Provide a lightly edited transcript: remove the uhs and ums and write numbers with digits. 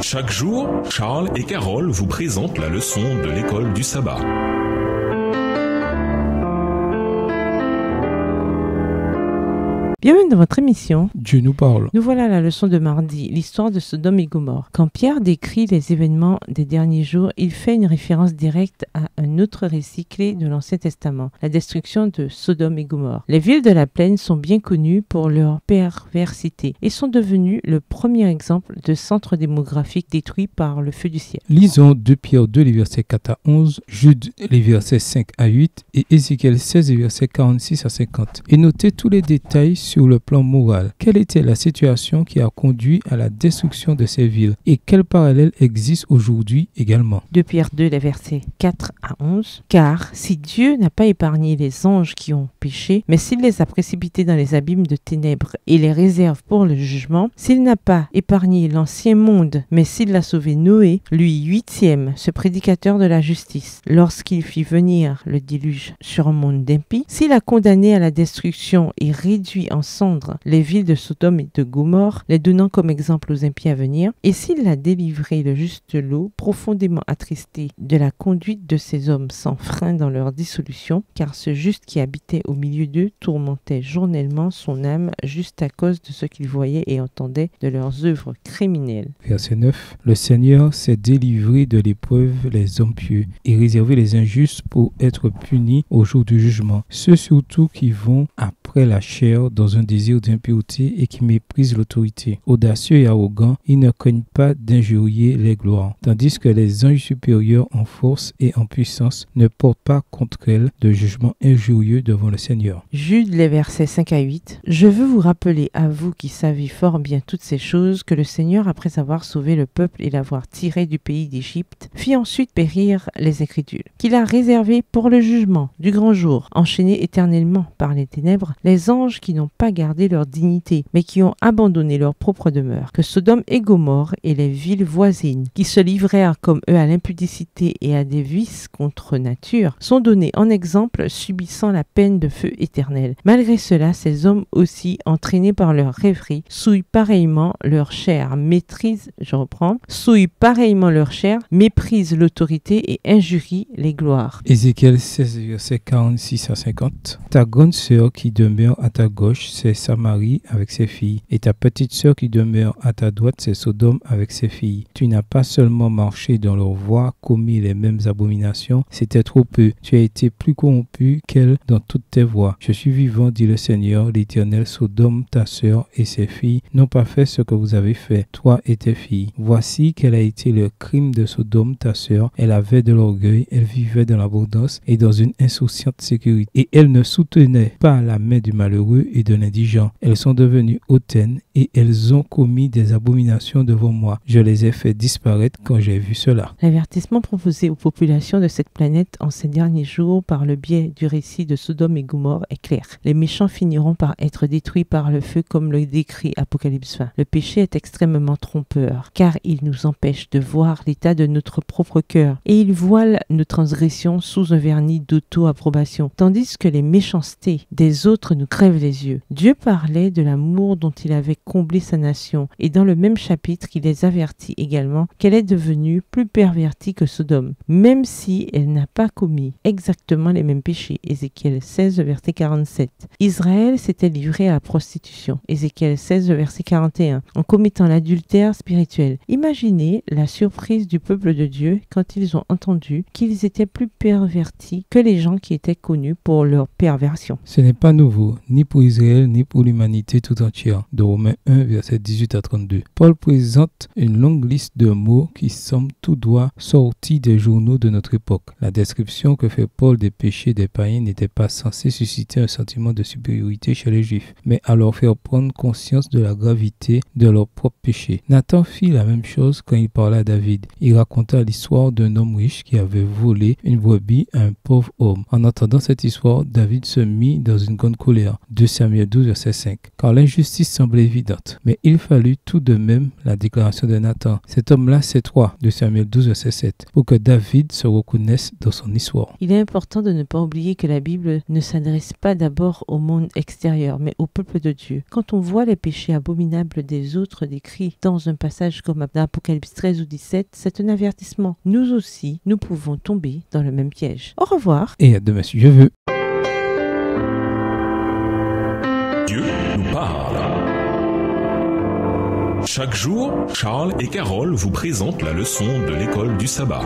Chaque jour, Charles et Carole vous présentent la leçon de l'école du sabbat. Bienvenue dans votre émission. Dieu nous parle. Nous voilà à la leçon de mardi, l'histoire de Sodome et Gomorrhe. Quand Pierre décrit les événements des derniers jours, il fait une référence directe à un autre récit clé de l'Ancien Testament, la destruction de Sodome et Gomorrhe. Les villes de la plaine sont bien connues pour leur perversité et sont devenues le premier exemple de centre démographique détruit par le feu du ciel. Lisons 2 Pierre 2, les versets 4 à 11, Jude, les versets 5 à 8 et Ézéchiel 16, les versets 46 à 50. Et notez tous les détails sur le plan moral. Quelle était la situation qui a conduit à la destruction de ces villes et quel parallèle existe aujourd'hui également? 2 Pierre 2, les versets 4 à 11. Car si Dieu n'a pas épargné les anges qui ont péché, mais s'il les a précipités dans les abîmes de ténèbres et les réserve pour le jugement, s'il n'a pas épargné l'ancien monde, mais s'il a sauvé Noé, lui 8e, ce prédicateur de la justice, lorsqu'il fit venir le déluge sur un monde d'impies, s'il a condamné à la destruction et réduit en cendres les villes de Sodome et de Gomorrhe, les donnant comme exemple aux impies à venir, et s'il a délivré le juste lot, profondément attristé de la conduite de ces hommes sans frein dans leur dissolution, car ce juste qui habitait au milieu d'eux tourmentait journellement son âme juste à cause de ce qu'il voyait et entendait de leurs œuvres criminelles. Verset 9. Le Seigneur s'est délivré de l'épreuve les hommes pieux et réservé les injustes pour être punis au jour du jugement, ceux surtout qui vont après la chair dans un désir d'impureté et qui méprisent l'autorité. Audacieux et arrogants, ils ne craignent pas d'injurier les gloires, tandis que les anges supérieurs en force et en puissance ne portent pas contre elles de jugement injurieux devant le Seigneur. Jude, les versets 5 à 8. Je veux vous rappeler à vous qui savez fort bien toutes ces choses que le Seigneur, après avoir sauvé le peuple et l'avoir tiré du pays d'Égypte, fit ensuite périr les incrédules, qu'il a réservés pour le jugement du grand jour, enchaînés éternellement par les ténèbres, les anges qui n'ont pas gardé leur dignité, mais qui ont abandonné leur propre demeure, que Sodome et Gomorrhe et les villes voisines, qui se livrèrent comme eux à l'impudicité et à des vices contre nature, sont donnés en exemple, subissant la peine de feu éternel. Malgré cela, ces hommes aussi, entraînés par leur rêverie, souillent pareillement leur chair, souillent pareillement leur chair, méprisent l'autorité et injurient les gloires. Ézéchiel 16, versets 46 à 50. Ta grande sœur qui demeure à ta gauche, c'est Samarie avec ses filles, et ta petite sœur qui demeure à ta droite, c'est Sodome avec ses filles. Tu n'as pas seulement marché dans leurs voies, commis les mêmes abominations, c'était trop peu. Tu as été plus corrompu qu'elle dans toutes tes voies. Je suis vivant, dit le Seigneur, l'Éternel. Sodome, ta sœur et ses filles n'ont pas fait ce que vous avez fait, toi et tes filles. Voici quel a été le crime de Sodome, ta sœur. Elle avait de l'orgueil, elle vivait dans l'abondance et dans une insouciante sécurité. Et elle ne soutenait pas la main du malheureux et de l'indigent. Elles sont devenues hautaines et elles ont commis des abominations devant moi. Je les ai fait disparaître quand j'ai vu cela. L'avertissement proposé aux populations de cette planète en ces derniers jours par le biais du récit de Sodome et Gomorrhe est clair. Les méchants finiront par être détruits par le feu comme le décrit Apocalypse 20. Le péché est extrêmement trompeur car il nous empêche de voir l'état de notre propre cœur et il voile nos transgressions sous un vernis d'auto-approbation, tandis que les méchancetés des autres nous crèvent les yeux. Dieu parlait de l'amour dont il avait comblé sa nation et dans le même chapitre il les avertit également qu'elle est devenue plus pervertie que Sodome, même si elle n'a pas commis exactement les mêmes péchés. Ézéchiel 16, verset 47. Israël s'était livré à la prostitution. Ézéchiel 16, verset 41. En commettant l'adultère spirituel. Imaginez la surprise du peuple de Dieu quand ils ont entendu qu'ils étaient plus pervertis que les gens qui étaient connus pour leur perversion. Ce n'est pas nouveau, ni pour Israël, ni pour l'humanité tout entière. De Romains 1, verset 18 à 32. Paul présente une longue liste de mots qui semblent tout droit sortis des journaux de notre époque. La description que fait Paul des péchés des païens n'était pas censée susciter un sentiment de supériorité chez les Juifs, mais à leur faire prendre conscience de la gravité de leurs propres péchés. Nathan fit la même chose quand il parla à David. Il raconta l'histoire d'un homme riche qui avait volé une brebis à un pauvre homme. En entendant cette histoire, David se mit dans une grande colère. 2 Samuel Samuel 12, verset 5. Car l'injustice semblait évidente. Mais il fallut tout de même la déclaration de Nathan. Cet homme-là, c'est toi, de Samuel 12, verset 7, pour que David se reconnaisse dans son histoire. Il est important de ne pas oublier que la Bible ne s'adresse pas d'abord au monde extérieur, mais au peuple de Dieu. Quand on voit les péchés abominables des autres décrits dans un passage comme dans Apocalypse 13 ou 17, c'est un avertissement. Nous aussi, nous pouvons tomber dans le même piège. Au revoir. Et à demain si Dieu veut. Dieu nous parle. Chaque jour, Charles et Carole vous présentent la leçon de l'école du sabbat.